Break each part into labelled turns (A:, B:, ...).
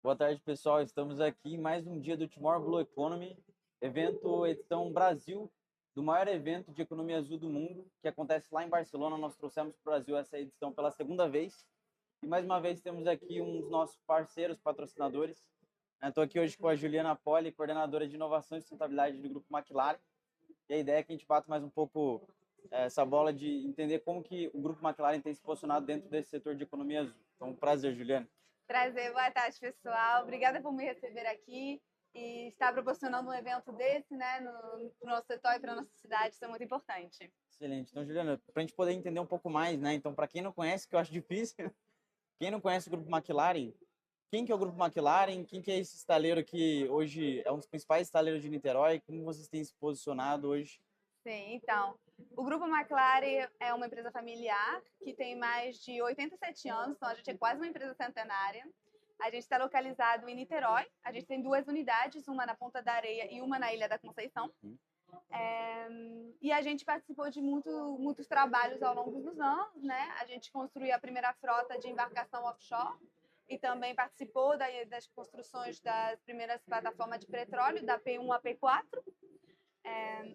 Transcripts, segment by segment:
A: Boa tarde, pessoal. Estamos aqui em mais um dia do Tomorrow Blue Economy, evento edição Brasil, do maior evento de economia azul do mundo, que acontece lá em Barcelona. Nós trouxemos para o Brasil essa edição pela segunda vez. E mais uma vez temos aqui um dos nossos parceiros, patrocinadores. Estou aqui hoje com a Juliana Poli, coordenadora de inovação e sustentabilidade do Grupo McLaren. E a ideia é que a gente bata mais um pouco essa bola de entender como que o Grupo McLaren tem se posicionado dentro desse setor de economia azul. Então, um prazer, Juliana.
B: Prazer, boa tarde, pessoal. Obrigada por me receber aqui e estar proporcionando um evento desse, né, no nosso setor e para a nossa cidade. Isso é muito importante.
A: Excelente. Então, Juliana, para a gente poder entender um pouco mais, né? Então, para quem não conhece, que eu acho difícil, quem não conhece o Grupo McLaren, quem que é o Grupo McLaren? Quem que é esse estaleiro que hoje é um dos principais estaleiros de Niterói? Como vocês têm se posicionado hoje?
B: Sim, então, o Grupo McLaren é uma empresa familiar que tem mais de 87 anos, então a gente é quase uma empresa centenária. A gente está localizado em Niterói, a gente tem duas unidades, uma na Ponta da Areia e uma na Ilha da Conceição. E a gente participou de muitos trabalhos ao longo dos anos, né? A gente construiu a primeira frota de embarcação offshore e também participou das construções das primeiras plataformas de petróleo, da P1 a P4.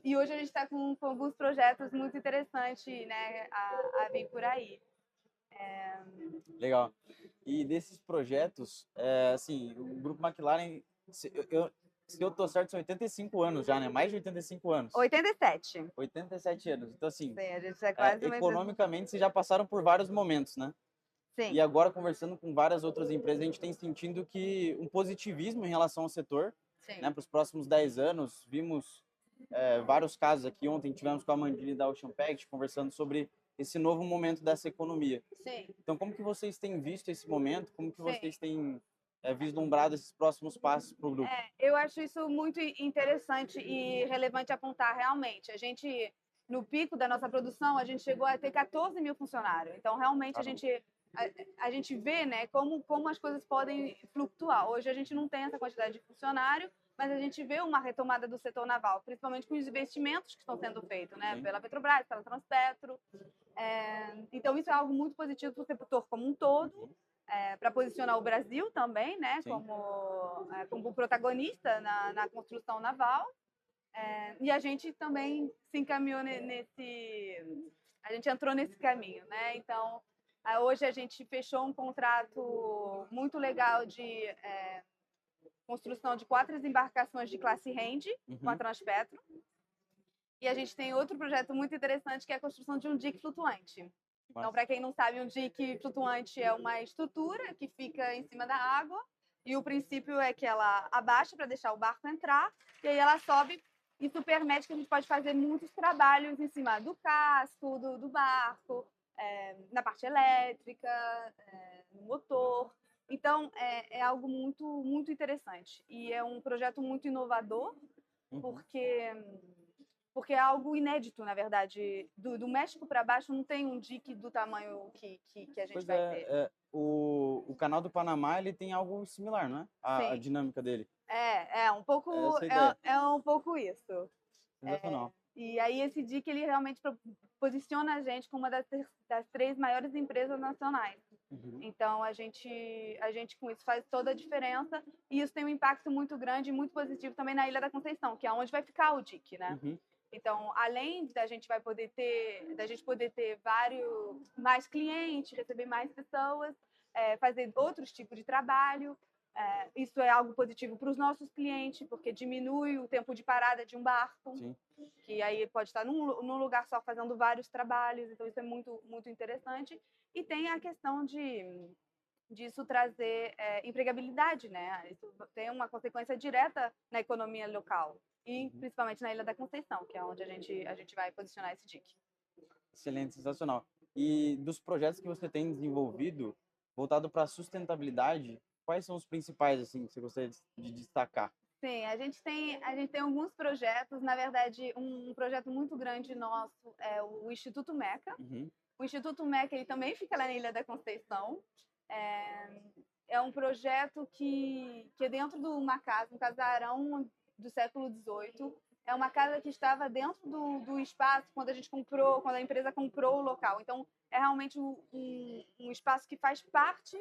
B: E hoje a gente está com alguns projetos muito interessantes, né, a vir por aí.
A: Legal. E desses projetos, assim, o Grupo McLaren, se eu tô certo, são 85 anos já, né? Mais de 85 anos.
B: 87.
A: 87 anos. Então, assim,
B: Sim, a gente é quase uma empresa.
A: economicamente, vocês já passaram por vários momentos, né?
B: Sim.
A: E agora, conversando com várias outras empresas, a gente tem sentindo que um positivismo em relação ao setor, né? Para os próximos 10 anos, vimos vários casos aqui. Ontem tivemos com a Mandini da Ocean Pact conversando sobre esse novo momento dessa economia.
B: Sim.
A: Então, como que vocês têm visto esse momento? Como que
B: Sim.
A: vocês têm vislumbrado esses próximos passos para o grupo?
B: Eu acho isso muito interessante e relevante apontar realmente. A gente, no pico da nossa produção, a gente chegou a ter 14 mil funcionários. Então, realmente, a gente vê, né, como as coisas podem flutuar. Hoje a gente não tem essa quantidade de funcionário, mas a gente vê uma retomada do setor naval, principalmente com os investimentos que estão sendo feitos, né, pela Petrobras, pela Transpetro. Então, isso é algo muito positivo para o setor como um todo, para posicionar o Brasil também, né, como protagonista na construção naval. E a gente também se encaminhou a gente entrou nesse caminho, né? Então, hoje a gente fechou um contrato muito legal de construção de 4 embarcações de classe Rende com a Transpetro. E a gente tem outro projeto muito interessante que é a construção de um dique flutuante. Então, para quem não sabe, um dique flutuante é uma estrutura que fica em cima da água e o princípio é que ela abaixa para deixar o barco entrar e aí ela sobe. Isso permite que a gente pode fazer muitos trabalhos em cima do casco, do barco, na parte elétrica, no motor. Então, é algo muito interessante. E é um projeto muito inovador, porque é algo inédito, na verdade. Do México para baixo não tem um dique do tamanho que a gente vai ter.
A: O canal do Panamá ele tem algo similar, não é? A dinâmica dele.
B: Um pouco, é um pouco isso.
A: Sensacional.
B: E aí esse dique ele realmente posiciona a gente como uma das 3 maiores empresas nacionais. Então a gente com isso faz toda a diferença e isso tem um impacto muito grande e muito positivo também na Ilha da Conceição, que é onde vai ficar o dique, né? Então, além da gente poder ter mais clientes, receber mais pessoas, fazer outros tipos de trabalho, isso é algo positivo para os nossos clientes, porque diminui o tempo de parada de um barco, que aí pode estar num lugar só fazendo vários trabalhos, então isso é muito interessante. E tem a questão disso trazer empregabilidade, né? Isso tem uma consequência direta na economia local e principalmente na Ilha da Conceição, que é onde a gente vai posicionar esse dique.
A: Excelente, sensacional. E dos projetos que você tem desenvolvido voltado para a sustentabilidade, quais são os principais assim que você gostaria de destacar?
B: Sim, a gente tem alguns projetos. Na verdade, um projeto muito grande nosso é o Instituto Meca. O Instituto Meca ele também fica lá na Ilha da Conceição. É um projeto que é dentro de uma casa, um casarão do século XVIII. É uma casa que estava dentro do espaço quando a empresa comprou o local. Então, é realmente um espaço que faz parte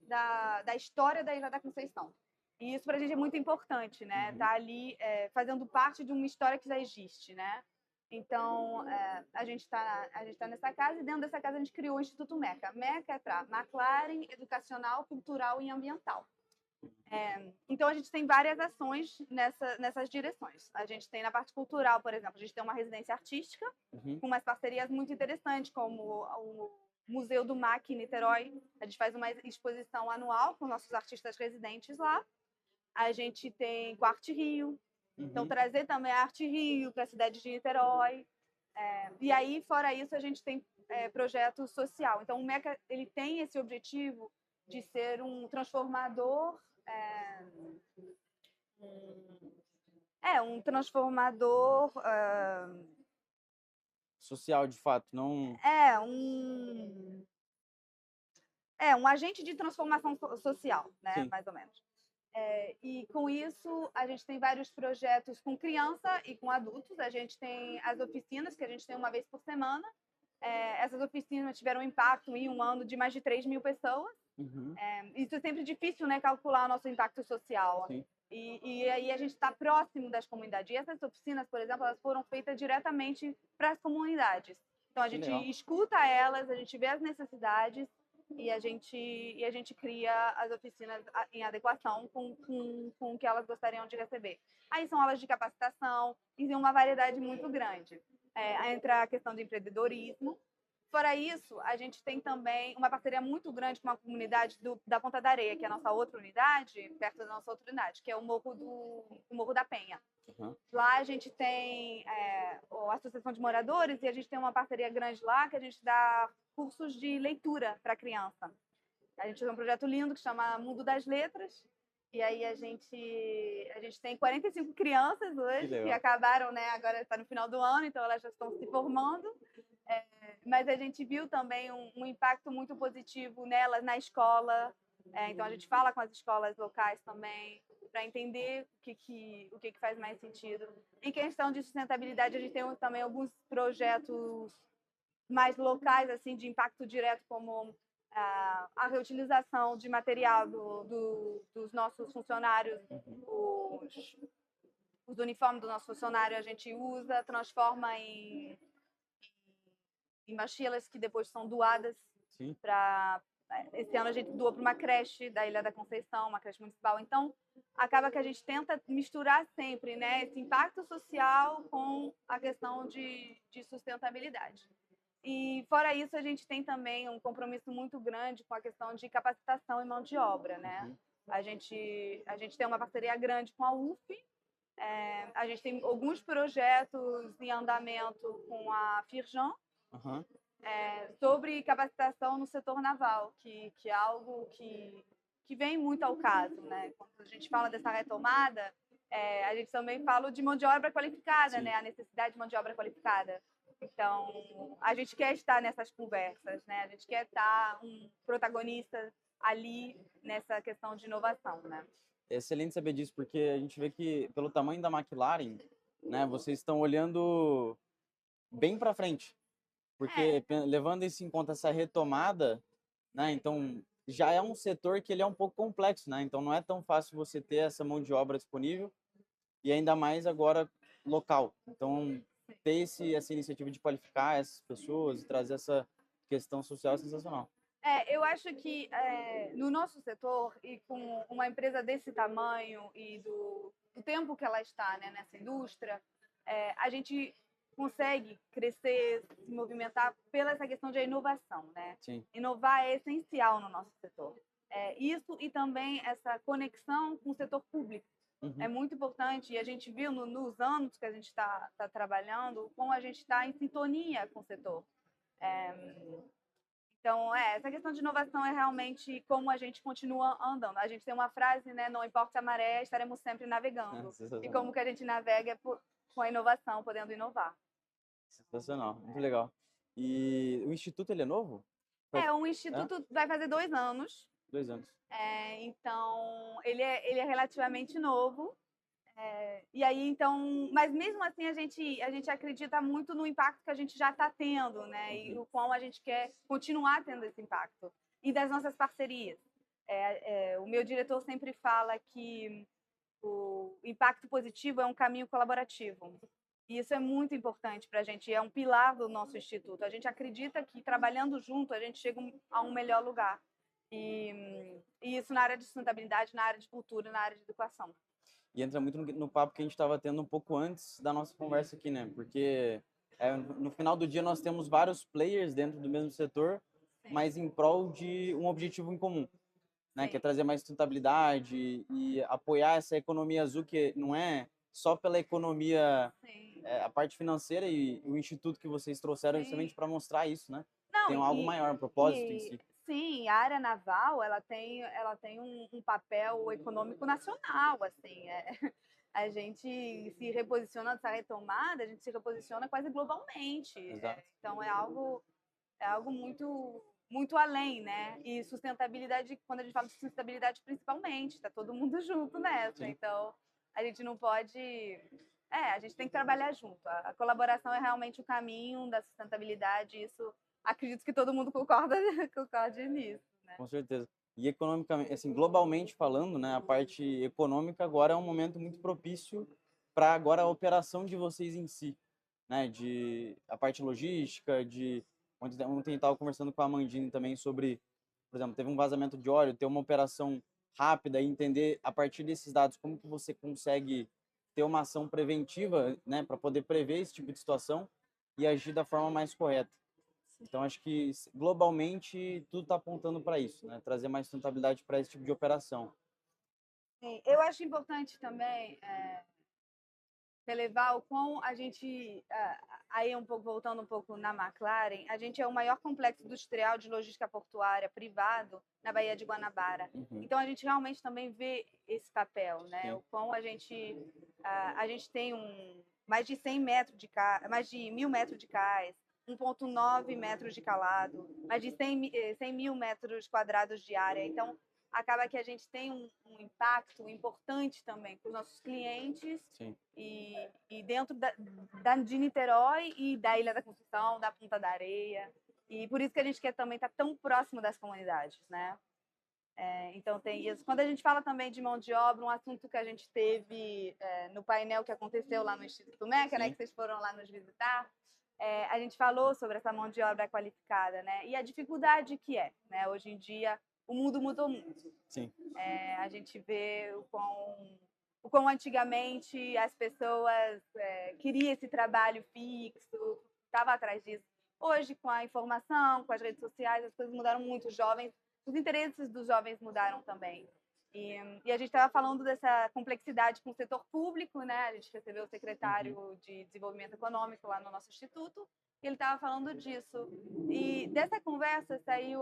B: da história da Ilha da Conceição. E isso para a gente é muito importante, né? Tá ali fazendo parte de uma história que já existe, né? Então, a gente tá nessa casa e dentro dessa casa a gente criou o Instituto MECA. MECA é para McLaren Educacional, Cultural e Ambiental. Então, a gente tem várias ações nessas direções. A gente tem na parte cultural, por exemplo, a gente tem uma residência artística, com umas parcerias muito interessantes, como o Museu do MAC em Niterói. A gente faz uma exposição anual com nossos artistas residentes lá. A gente tem com a Arte Rio. Então, trazer também a Arte Rio para a cidade de Niterói. E aí, fora isso, a gente tem projeto social. Então, o MECA ele tem esse objetivo de ser um transformador um transformador
A: Social, de fato, não...
B: um agente de transformação social, né?
A: Sim.
B: Mais ou menos. E com isso a gente tem vários projetos com criança e com adultos. A gente tem as oficinas que a gente tem uma vez por semana. Essas oficinas tiveram um impacto em um ano de mais de 3.000 pessoas. Isso é sempre difícil, né, calcular o nosso impacto social.
A: Sim.
B: E aí a gente está próximo das comunidades. E essas oficinas, por exemplo, elas foram feitas diretamente para as comunidades. Então a gente escuta elas, a gente vê as necessidades e a gente cria as oficinas em adequação com o que elas gostariam de receber. Aí são aulas de capacitação, e uma variedade muito grande. Entra a questão de empreendedorismo. Fora isso, a gente tem também uma parceria muito grande com a comunidade da Ponta da Areia, que é a nossa outra unidade, perto da nossa outra unidade, que é o Morro da Penha. Lá a gente tem a Associação de Moradores e a gente tem uma parceria grande lá que a gente dá cursos de leitura para criança. A gente tem um projeto lindo que chama Mundo das Letras. E aí a gente tem 45 crianças hoje que acabaram, né? Agora está no final do ano, então elas já estão se formando. Mas a gente viu também um impacto muito positivo nelas na escola. Então a gente fala com as escolas locais também para entender o que faz mais sentido. Em questão de sustentabilidade, a gente tem também alguns projetos mais locais, assim, de impacto direto, como a reutilização de material dos nossos funcionários, os uniformes do nosso funcionário a gente usa, transforma em mochilas que depois são doadas para... Esse ano a gente doou para uma creche da Ilha da Conceição, uma creche municipal. Então, acaba que a gente tenta misturar sempre, né, esse impacto social com a questão de sustentabilidade. E, fora isso, a gente tem também um compromisso muito grande com a questão de capacitação e mão de obra, né? A gente tem uma parceria grande com a UF, a gente tem alguns projetos em andamento com a Firjan, sobre capacitação no setor naval, que é algo que vem muito ao caso, né? Quando a gente fala dessa retomada, a gente também fala de mão de obra qualificada, né? A necessidade de mão de obra qualificada. Então, a gente quer estar nessas conversas, né? A gente quer estar um protagonista ali nessa questão de inovação, né?
A: É excelente saber disso, porque a gente vê que, pelo tamanho da McLaren, né, vocês estão olhando bem para frente. Porque, levando isso em conta, essa retomada, né, então, já é um setor que ele é um pouco complexo, né? Então, não é tão fácil você ter essa mão de obra disponível e ainda mais agora local. Então, ter essa iniciativa de qualificar essas pessoas e trazer essa questão social é sensacional.
B: Eu acho que no nosso setor, e com uma empresa desse tamanho e do tempo que ela está, né, nessa indústria, a gente consegue crescer, se movimentar pela essa questão de inovação, né?
A: Sim.
B: Inovar é essencial no nosso setor. Isso e também essa conexão com o setor público. É muito importante, e a gente viu nos anos que a gente está trabalhando, como a gente está em sintonia com o setor. Então, essa questão de inovação é realmente como a gente continua andando. A gente tem uma frase, né? Não importa a maré, estaremos sempre navegando. E como que a gente navega com a inovação, podendo inovar.
A: Sensacional, muito legal. E o Instituto, ele é novo?
B: O Instituto vai fazer 2 anos.
A: 2 anos.
B: Então, ele é relativamente novo. E aí, então, mas mesmo assim a gente acredita muito no impacto que a gente já está tendo, né? E o qual a gente quer continuar tendo esse impacto. E das nossas parcerias. O meu diretor sempre fala que o impacto positivo é um caminho colaborativo. E isso é muito importante para a gente, é um pilar do nosso instituto. A gente acredita que trabalhando junto a gente chega a um melhor lugar. E isso na área de sustentabilidade, na área de cultura, na área de educação.
A: E entra muito no papo que a gente estava tendo um pouco antes da nossa conversa aqui, né? Porque no final do dia nós temos vários players dentro do mesmo setor,
B: Sim.
A: mas em prol de um objetivo em comum, né?
B: Sim.
A: Que é trazer mais sustentabilidade e apoiar essa economia azul, que não é só pela economia, a parte financeira, e o instituto que vocês trouxeram justamente para mostrar isso, né?
B: Não,
A: Tem algo maior, um propósito em si.
B: Sim, a área naval ela tem um papel econômico nacional, assim. A gente se reposiciona nessa retomada, a gente se reposiciona quase globalmente.
A: Exato.
B: Então é algo muito além, né? E sustentabilidade, quando a gente fala de sustentabilidade, principalmente, está todo mundo junto nessa.
A: Sim.
B: Então a gente não pode. A gente tem que trabalhar junto. A colaboração é realmente o caminho da sustentabilidade. Isso acredito que todo mundo concorde nisso, né?
A: Com certeza. E economicamente, assim, globalmente falando, né, a parte econômica agora é um momento muito propício para agora a operação de vocês em si, né, de a parte logística, de ontem estava conversando com a Amandine também sobre, por exemplo, teve um vazamento de óleo, ter uma operação rápida e entender a partir desses dados como que você consegue ter uma ação preventiva, né, para poder prever esse tipo de situação e agir da forma mais correta. Então, acho que globalmente tudo está apontando para isso, né? Trazer mais sustentabilidade para esse tipo de operação.
B: Sim, eu acho importante também relevar o quão a gente, aí voltando um pouco na McLaren, a gente é o maior complexo industrial de logística portuária privado na Baía de Guanabara.
A: Uhum.
B: Então, a gente realmente também vê esse papel, né?
A: Sim.
B: O quão a gente tem mais de 100 metros de mais de 1.000 metros de cais, 1,9 metros de calado, mais de 100 mil metros quadrados de área. Então, acaba que a gente tem um impacto importante também para os nossos clientes.
A: Sim.
B: E dentro de Niterói e da Ilha da Construção, da Ponta da Areia. E por isso que a gente quer também estar tão próximo das comunidades, né? Então tem isso. Quando a gente fala também de mão de obra, um assunto que a gente teve no painel que aconteceu lá no Instituto Meca, né, que vocês foram lá nos visitar, a gente falou sobre essa mão de obra qualificada, né? E a dificuldade que é, né? Hoje em dia o mundo mudou muito.
A: Sim.
B: A gente vê o quão antigamente as pessoas queriam esse trabalho fixo, estava atrás disso. Hoje, com a informação, com as redes sociais, as coisas mudaram muito. Os interesses dos jovens mudaram também. E a gente estava falando dessa complexidade com o setor público, né? A gente recebeu o secretário de Desenvolvimento Econômico lá no nosso instituto, e ele estava falando disso. E dessa conversa saiu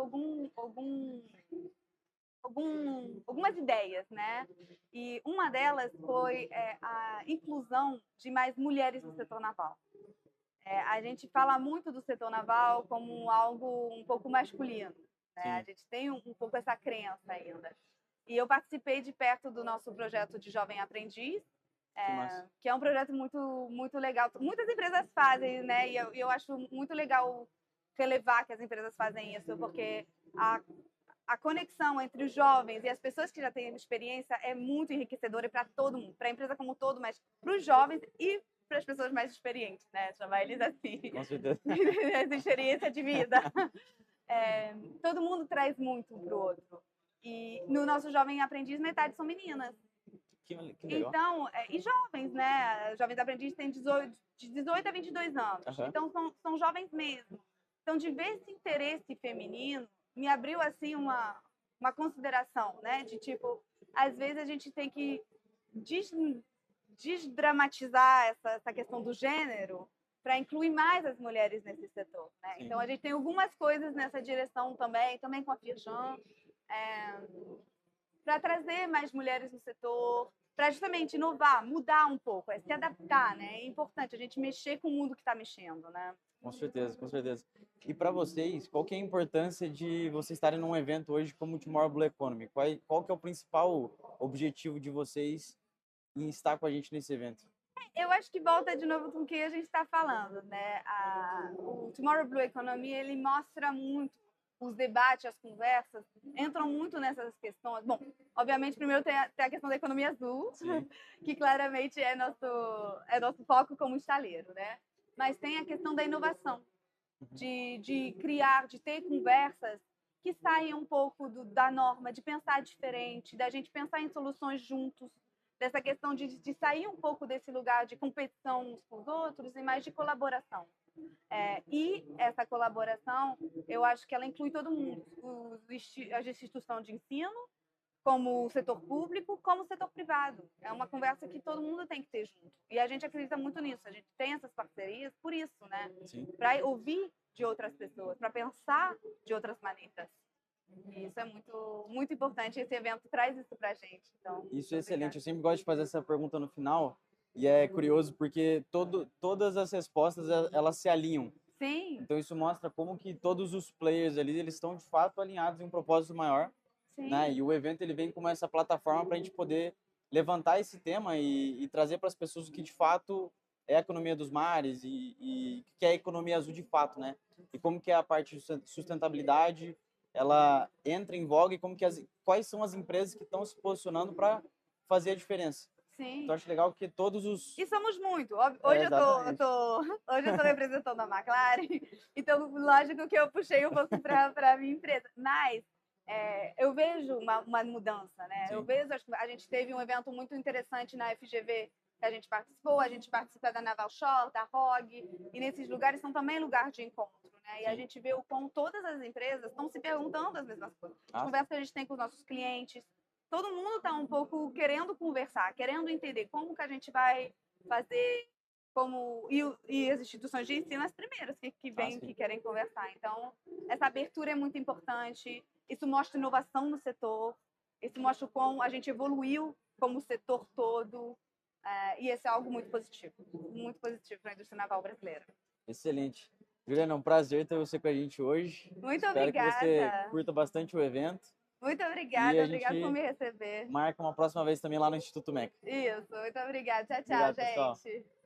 B: algumas ideias, né? E uma delas foi a inclusão de mais mulheres no setor naval. A gente fala muito do setor naval como algo um pouco masculino, né? A gente tem um pouco essa crença ainda. E eu participei de perto do nosso projeto de Jovem Aprendiz, que é um projeto muito legal. Muitas empresas fazem, né? E eu acho muito legal relevar que as empresas fazem isso, porque a conexão entre os jovens e as pessoas que já têm experiência é muito enriquecedora para todo mundo, para a empresa como um todo, mas para os jovens e para as pessoas mais experientes, né? Chamar eles assim.
A: Com certeza.
B: Essa experiência de vida. Todo mundo traz muito um para o outro. E no nosso Jovem Aprendiz, metade são meninas.
A: Que legal.
B: Então, e jovens, né? Jovens Aprendizes têm de 18 a 22 anos.
A: Uhum.
B: Então, são jovens mesmo. Então, de ver esse interesse feminino, me abriu, assim, uma consideração, né? De, tipo, às vezes a gente tem que desdramatizar essa questão do gênero para incluir mais as mulheres nesse setor, né? Então, a gente tem algumas coisas nessa direção também com a Firjan, para trazer mais mulheres no setor, para justamente inovar, mudar um pouco, se adaptar, né? É importante a gente mexer com o mundo que está mexendo, né?
A: Com certeza, com certeza. E para vocês, qual que é a importância de vocês estarem num evento hoje como o Tomorrow Blue Economy? Qual que é o principal objetivo de vocês em estar com a gente nesse evento?
B: Eu acho que volta de novo com o que a gente está falando, né? O Tomorrow Blue Economy, ele mostra muito os debates, as conversas, entram muito nessas questões. Bom, obviamente, primeiro tem a questão da economia azul, que claramente é nosso foco como estaleiro, né? Mas tem a questão da inovação, de criar, de ter conversas que saiam um pouco da norma, de pensar diferente, da gente pensar em soluções juntos, dessa questão de sair um pouco desse lugar de competição uns com os outros e mais de colaboração. E essa colaboração, eu acho que ela inclui todo mundo, as instituições de ensino, como o setor público, como o setor privado. É uma conversa que todo mundo tem que ter junto. E a gente acredita muito nisso. A gente tem essas parcerias por isso, né? Para ouvir de outras pessoas, para pensar de outras maneiras. E isso é muito, muito importante. Esse evento traz isso para a gente. Então,
A: isso é excelente. Eu sempre gosto de fazer essa pergunta no final. E é curioso porque todas as respostas elas se alinham.
B: Sim.
A: Então isso mostra como que todos os players ali eles estão de fato alinhados em um propósito maior, né? E o evento ele vem como essa plataforma para a gente poder levantar esse tema e trazer para as pessoas o que de fato é a economia dos mares e que é a economia azul de fato, né? E como que é a parte de sustentabilidade ela entra em voga e como que quais são as empresas que estão se posicionando para fazer a diferença.
B: Sim.
A: Então, acho legal que todos os...
B: E somos muito. Hoje eu tô representando a McLaren, então, lógico que eu puxei um pouco para a minha empresa. Mas eu vejo uma mudança, né?
A: Sim.
B: Eu vejo, a gente teve um evento muito interessante na FGV, que a gente participa da Naval Shore, da ROG, e nesses lugares são também lugar de encontro, né? E a gente vê o quão todas as empresas estão se perguntando as mesmas coisas. As conversas que a gente tem com os nossos clientes, todo mundo está um pouco querendo conversar, querendo entender como que a gente vai fazer, e as instituições de ensino as primeiras que vêm, que querem conversar. Então, essa abertura é muito importante, isso mostra inovação no setor, isso mostra como a gente evoluiu como setor todo, e esse é algo muito positivo para a indústria naval brasileira.
A: Excelente. Juliana, é um prazer ter você com a gente hoje.
B: Muito
A: Espero
B: obrigada.
A: que você curta bastante o evento.
B: Muito obrigada, obrigada por me receber.
A: Marca uma próxima vez também lá no Instituto MEC.
B: Isso, muito obrigada. Tchau,
A: Obrigado,
B: gente.
A: pessoal.